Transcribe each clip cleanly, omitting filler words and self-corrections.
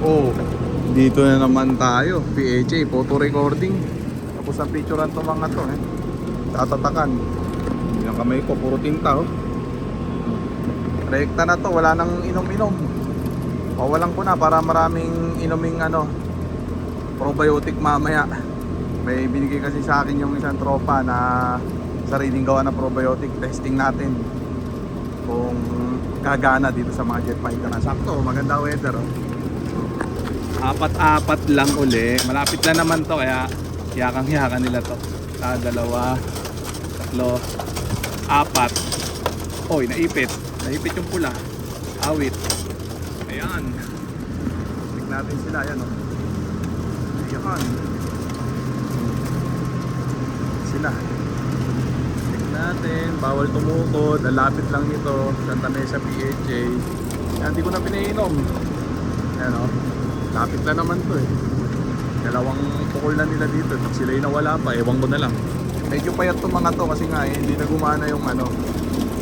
Oh, dito na naman tayo. PHA, photo recording. Tapos ang picturean to mga to tatatakan. Yung kamay ko, puro tinta oh. Rekta na to, wala nang inom-inom. Pawalan ko na para maraming inuming probiotic mamaya. May binigay kasi sa akin yung isang tropa na sariling gawa na probiotic. Testing natin kung gagana dito sa mga jet fighter na. Sakto, maganda weather oh. Apat-apat lang uli. Malapit lang naman to kaya yakang-yakan nila to. Dalawa, tatlo, apat. Oy, naipit. Naipit yung pula. Awit. Ayan. Check natin sila. Ayan o. Ayan. Sila. Check natin. Bawal tumukod. Lalapit lang nito. Santa Mesa PHA. Ayan, hindi ko na pinainom. Ayan o. Lapit na naman to eh. Dalawang pukol na nila dito. Pag sila yung nawala pa, ewan ko na lang. Medyo payat to mga to kasi nga hindi na gumana yung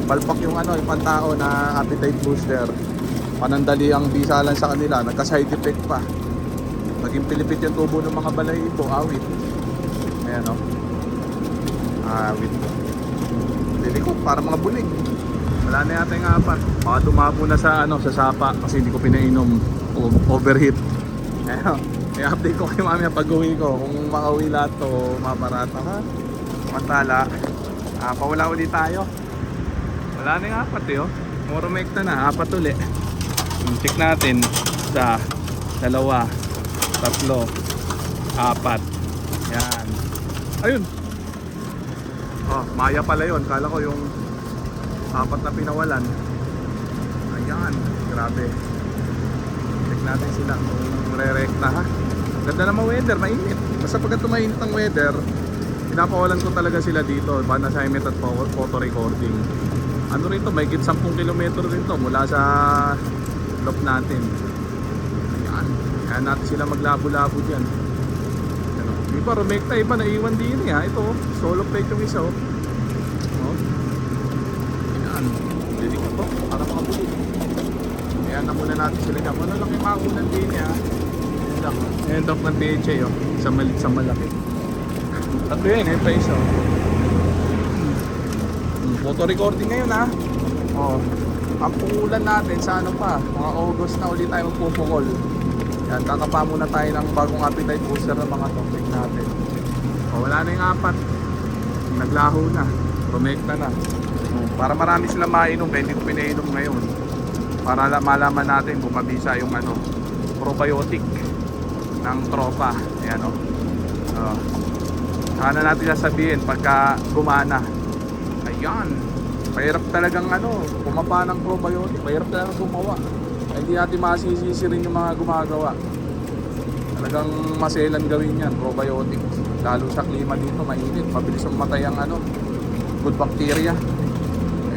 palpak yung yung pantao na appetite booster. Panandali ang bisalan sa kanila, nagka-side effect pa. Naging pilipit yung tubo ng mga balahibo, awit. Ayan o. Awit. Lilikot, para mga bulig. Wala na yata yung apat. Baka dumabo na sa sa sapa kasi hindi ko pinainom. Overheat. Ayan. I-update ko kayo mamaya pag uwi ko kung makauwi lahat to, maparata ha. Mantala, pawala ulit tayo. Wala na yung apat oh. Moromekta na, apat ulit. Check natin. Isa, dalawa, tatlo, apat. Yan. Ayun. Oh, maya pala yun. Kala ko yung apat na pinawalan. Ayan, grabe. Check natin sila kung re-rekta ha. Ganda naman weather, mainit. Basta pagka tumainit ang weather, pinapawalan ko talaga sila dito. Ban assignment at photo recording. Ano rin to, may higit 10 km rin to mula sa loop natin. Ayan. Kaya natin sila maglabo-labo dyan. Ano. Iba, rumekta, iba naiwan din ha. Ito, solo plate yung isa oh. Ayan. Dinig ko to, para mga bulit. Ayan na muna natin sila dyan. Ano lang yung makunan din ha. End of ng PHA oh. Sa malit sa malaki. Tatlo yun, pa isa oh. Photo recording ngayon ha. Oh. Ang pungulan natin sa mga August na ulit tayo magpupukol. Yan, kakapa muna tayo ng bagong appetite booster ng mga topic natin. Oh, wala na yung apat. Naglaho na. Rumekta na. Para marami sila mainom, hindi ko pinainom ngayon. Para malaman natin kung mabisa yung probiotic ng tropa. Ayan o. Sana natin sasabihin pagka gumana. Ayan. Mahirap talagang pumapa ng probiotic. Mahirap talagang gumawa. Hindi natin masisisi rin yung mga gumagawa. Talagang maselan gawin yan, probiotic. Lalo sa klima dito, mainit. Mabilis mamatay ang good bacteria.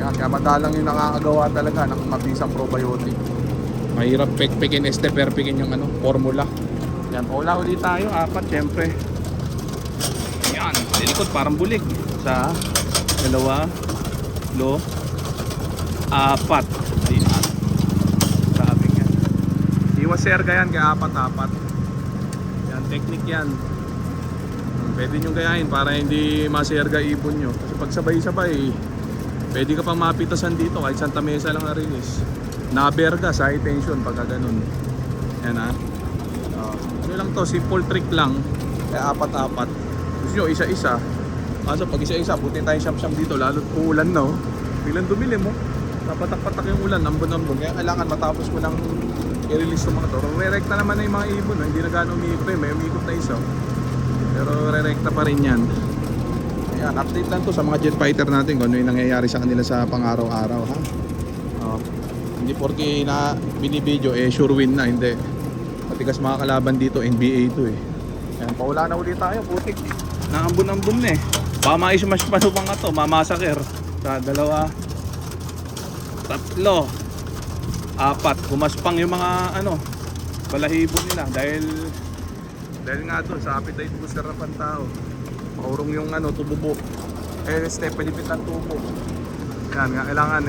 Ayan. Kaya madalang yung nakakagawa talaga ng mabisang probiotic. Mahirap pekpekin, perfectin yung formula. Yan, wala ulit tayo, apat syempre. Yan, nilikot parang bulig. Sa dalawa, lo, apat. Ayan. Sabi nga. Iwas serga yan, kaya apat-apat. Yan, technique yan. Pwede nyo gayahin para hindi maserga ibon nyo. Kasi pag sabay-sabay, pwede ka pang mapitasan dito kahit Santa Mesa lang na-release. Naberga sa high tension pagka ganun. Yan ha. Ano lang to, simple trick lang. Kaya apat-apat. Gusto nyo isa-isa. Kaso pag isa-isa, buti tayo siyam-siyam dito. Lalo't uulan no. Biglang dumili mo. Napatak-patak yung ulan, ambon-ambon. Kaya kailangan matapos mo lang i-release yung mga to. Re-recta naman na yung mga ibon. Hindi na gano'ng umiikot eh. May umiikot na isa. Pero re-recta pa rin yan. Ayan, update lang to sa mga jet fighter natin kung ano yung nangyayari sa kanila sa pang-araw-araw ha. Hindi porke na binibideo sure win na, hindi. Matigas mga kalaban dito, NBA to eh. Ayan, paula na ulit tayo, putik. Naambun-ambun na eh. Baka ma-smash pa sa mga to, mamasaker. Sa dalawa, tatlo, apat. Kumaspang yung mga balahibo nila dahil nga doon sa appetite booster na pantao. Maurong yung tububo. Step palipit ng tubo. Yan nga, kailangan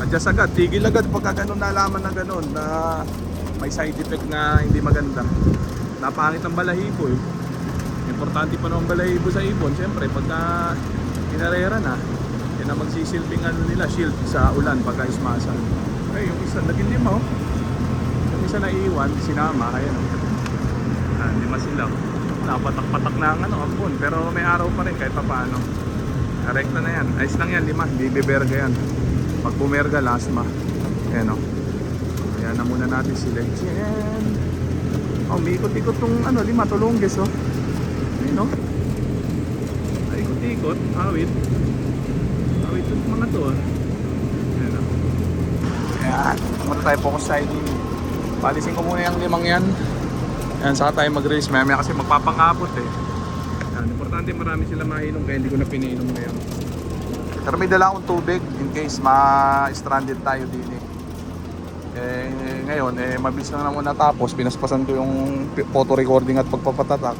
adjust agad, tigil agad pagka ganun nalaman na ganun na may side effect na hindi maganda. Napangit ang balahibo eh. Importante pa naman balahibo sa ibon. Siyempre, pagka inarera na, yan ang magsisilbing ano nila, shield sa ulan pagka ismasan. Ay, yung isa, naging lima oh. Yung isa naiiwan, sinama, ayan oh. Lima sila. Napatak-patak na ang ano, ampon. Pero may araw pa rin kahit pa paano. Rekta na yan. Ayos lang yan, lima. Hindi biberga yan. Pag bumerga, lasma. Ayan oh. Ayan na muna natin sila. Ayan. Oh, may ikot-ikot tong ano, lima, tulongges oh. Ayun oh. Ay, ikot-ikot. Awit. Awit yung mga to oh. Ayan oh. Ayan. Muna tayo focus sa ID. Palisin ko muna yung limang yan. Ayan, saka tayo mag-race. Maya kasi magpapangapot eh. Ayan, importante marami sila mainom kaya hindi ko na pinainom ngayon. Pero may dala akong tubig in case ma-stranded tayo din eh. Ngayon, mabilis lang naman natapos. Pinaspasan ko yung photo recording at pagpapatatak.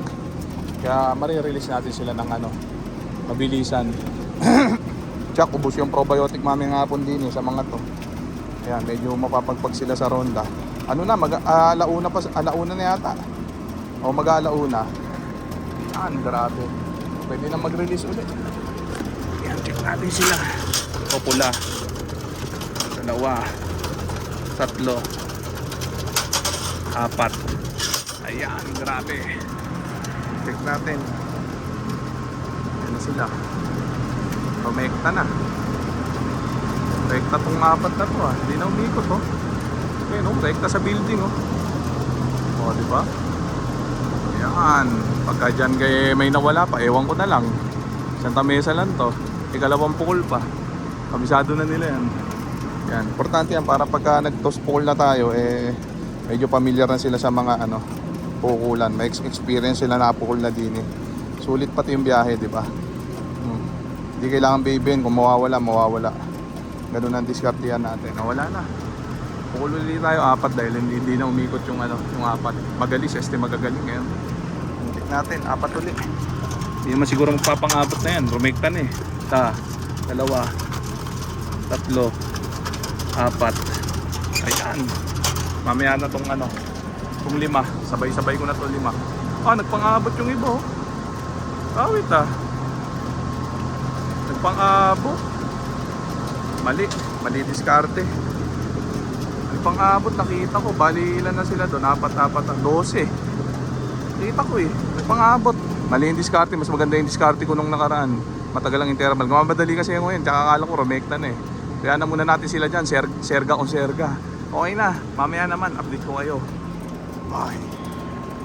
Kaya marirelease natin sila ng ano, mabilisan. Tsaka ubos yung probiotic maming hapon din eh, sa mga to. Ayan, medyo mapapagpag sila sa ronda. Ano na, alauna na yata. O mag-alauna. Yan, grabe. Pwede na mag-release ulit. Yan, check natin sila. O pula. 2, 3, 4. Ayan, grabe. Check natin. Yan na sila. Rumekta na. Rekta tong 4 na to ah. Hindi na umikot oh. Ayan oh, rekta sa building oh. O, diba? Ayan. Pagka dyan kay may nawala pa, ewan ko na lang. Santa Mesa lang to. Ikalawang pukul pa. Kabisado na nila yan. Yan. Importante yan para pagka nag-toss pukul na tayo, medyo familiar na sila sa mga ano, pukulan. May experience sila na pukul na din eh. Sulit pati yung biyahe, diba? Hindi kailangan babyin. Kung mawawala. Ganun ang diskartehan natin. Wala na. Pukul ulit tayo 4 dahil hindi na umikot yung ano, yung 4. Magalis, magagaling ngayon. Check natin, 4 ulit. Hindi naman siguro magpapangabot na yan. Rumekta na eh. 2, 3, 4. Ayan. Mamaya na tong ano, tong 5. Sabay-sabay ko na tong 5. Nagpangabot yung iba oh. Wait ah. Nagpangabot. Mali diskarte. Pang-abot nakita ko, bali ilan na sila doon, 4, 12. Nakita ko eh, pang-abot. Mali yung diskarte, mas maganda yung diskarte ko nung nakaraan. Matagal ang interval, mamadali kasi ngayon, tsaka akala ko rumekta na eh. Kaya na muna natin sila dyan, serga o serga. Okay na, mamaya naman, update ko kayo. Bye.